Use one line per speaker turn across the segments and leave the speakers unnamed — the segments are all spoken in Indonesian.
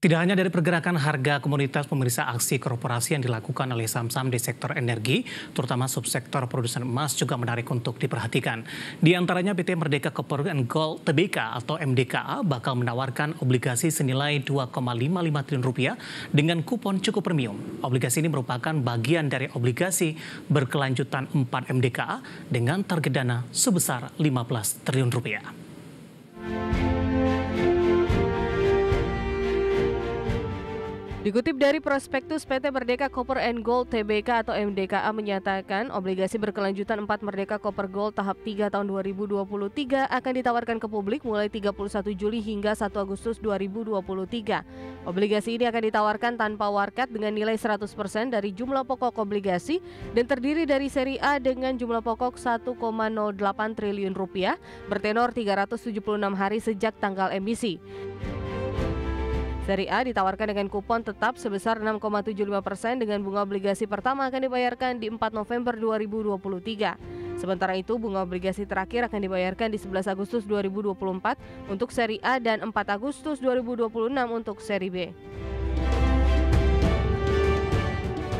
Tidak hanya dari pergerakan harga komoditas, pemirsa, aksi korporasi yang dilakukan oleh saham-saham di sektor energi, terutama subsektor produsen emas juga menarik untuk diperhatikan. Di antaranya PT Merdeka Copper and Gold Tbk atau MDKA bakal menawarkan obligasi senilai 2,55 triliun rupiah dengan kupon cukup premium. Obligasi ini merupakan bagian dari obligasi berkelanjutan 4 MDKA dengan target dana sebesar 15 triliun rupiah.
Dikutip dari prospektus PT Merdeka Copper and Gold Tbk atau MDKA menyatakan obligasi berkelanjutan 4 Merdeka Copper Gold tahap 3 tahun 2023 akan ditawarkan ke publik mulai 31 Juli hingga 1 Agustus 2023. Obligasi ini akan ditawarkan tanpa warkat dengan nilai 100% dari jumlah pokok obligasi dan terdiri dari seri A dengan jumlah pokok 1,08 triliun rupiah bertenor 376 hari sejak tanggal emisi. Seri A ditawarkan dengan kupon tetap sebesar 6,75% dengan bunga obligasi pertama akan dibayarkan di 4 November 2023. Sementara itu, bunga obligasi terakhir akan dibayarkan di 11 Agustus 2024 untuk seri A dan 4 Agustus 2026 untuk seri B.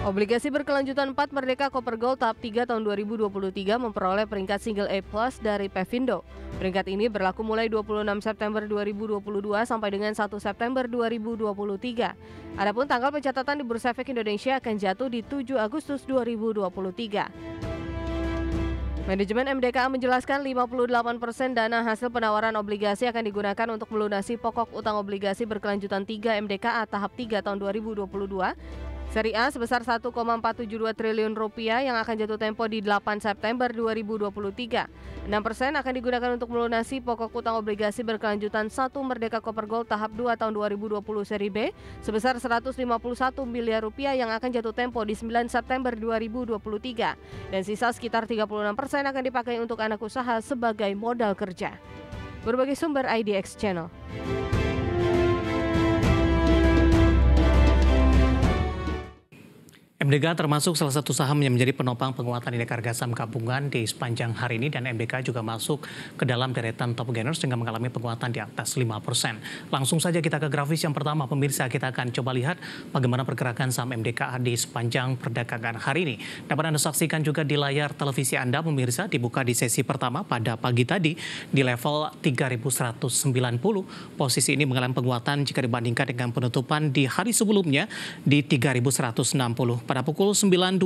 Obligasi berkelanjutan 4 Merdeka Copper Gold tahap 3 tahun 2023 memperoleh peringkat single A+ dari Pevindo. Peringkat ini berlaku mulai 26 September 2022 sampai dengan 1 September 2023. Adapun tanggal pencatatan di Bursa Efek Indonesia akan jatuh di 7 Agustus 2023. Manajemen MDKA menjelaskan 58% dana hasil penawaran obligasi akan digunakan untuk melunasi pokok utang obligasi berkelanjutan 3 MDKA tahap 3 tahun 2022. Seri A sebesar 1,472 triliun rupiah yang akan jatuh tempo di 8 September 2023. 6% akan digunakan untuk melunasi pokok utang obligasi berkelanjutan 1 Merdeka Copper Gold tahap 2 tahun 2020 seri B sebesar 151 miliar rupiah yang akan jatuh tempo di 9 September 2023. Dan sisa sekitar 36% akan dipakai untuk anak usaha sebagai modal kerja. Berbagai sumber IDX Channel.
MDKA termasuk salah satu saham yang menjadi penopang penguatan indeks harga saham gabungan di sepanjang hari ini, dan MDKA juga masuk ke dalam deretan top gainers dengan mengalami penguatan di atas 5%. Langsung saja kita ke grafis yang pertama, pemirsa. Kita akan coba lihat bagaimana pergerakan saham MDKA di sepanjang perdagangan hari ini. Dapat Anda saksikan juga di layar televisi Anda, pemirsa, dibuka di sesi pertama pada pagi tadi di level 3.190. Posisi ini mengalami penguatan jika dibandingkan dengan penutupan di hari sebelumnya di 3.160. Pada pukul 9.20,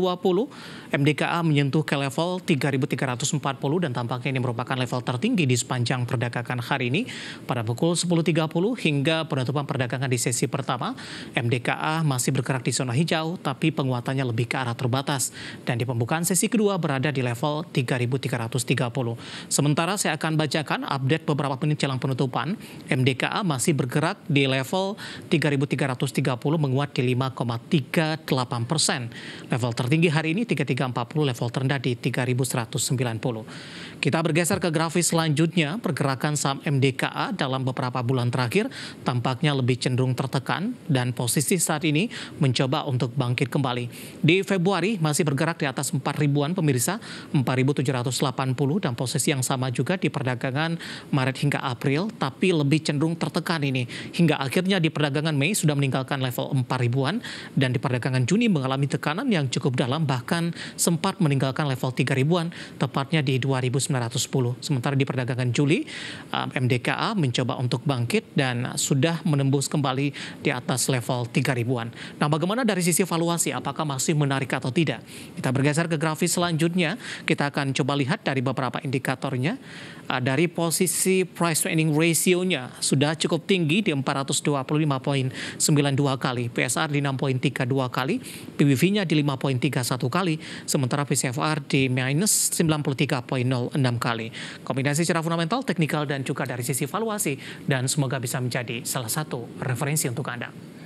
MDKA menyentuh ke level 3.340 dan tampaknya ini merupakan level tertinggi di sepanjang perdagangan hari ini. Pada pukul 10.30 hingga penutupan perdagangan di sesi pertama, MDKA masih bergerak di zona hijau, tapi penguatannya lebih ke arah terbatas. Dan di pembukaan sesi kedua berada di level 3.330. Sementara saya akan bacakan update beberapa menit jelang penutupan. MDKA masih bergerak di level 3.330 menguat di 5,38%. Level tertinggi hari ini 3.340, level terendah di 3.190. Kita bergeser ke grafis selanjutnya. Pergerakan saham MDKA dalam beberapa bulan terakhir tampaknya lebih cenderung tertekan dan posisi saat ini mencoba untuk bangkit kembali. Di Februari masih bergerak di atas 4.000-an, pemirsa, 4.780, dan posisi yang sama juga di perdagangan Maret hingga April, tapi lebih cenderung tertekan ini. Hingga akhirnya di perdagangan Mei sudah meninggalkan level 4.000-an dan di perdagangan Juni mengalami tekanan yang cukup dalam, bahkan sempat meninggalkan level 3.000-an, tepatnya di 2.910. Sementara di perdagangan Juli, MDKA mencoba untuk bangkit dan sudah menembus kembali di atas level 3.000-an. Nah, bagaimana dari sisi valuasi? Apakah masih menarik atau tidak? Kita bergeser ke grafis selanjutnya. Kita akan coba lihat dari beberapa indikatornya. Dari posisi price to earning ratio-nya sudah cukup tinggi di 425,92 kali, PSR di 6,32 kali, PBV-nya di 5,31 kali, sementara PCFR di minus 93,06 kali. Kombinasi secara fundamental, teknikal, dan juga dari sisi valuasi, dan semoga bisa menjadi salah satu referensi untuk Anda.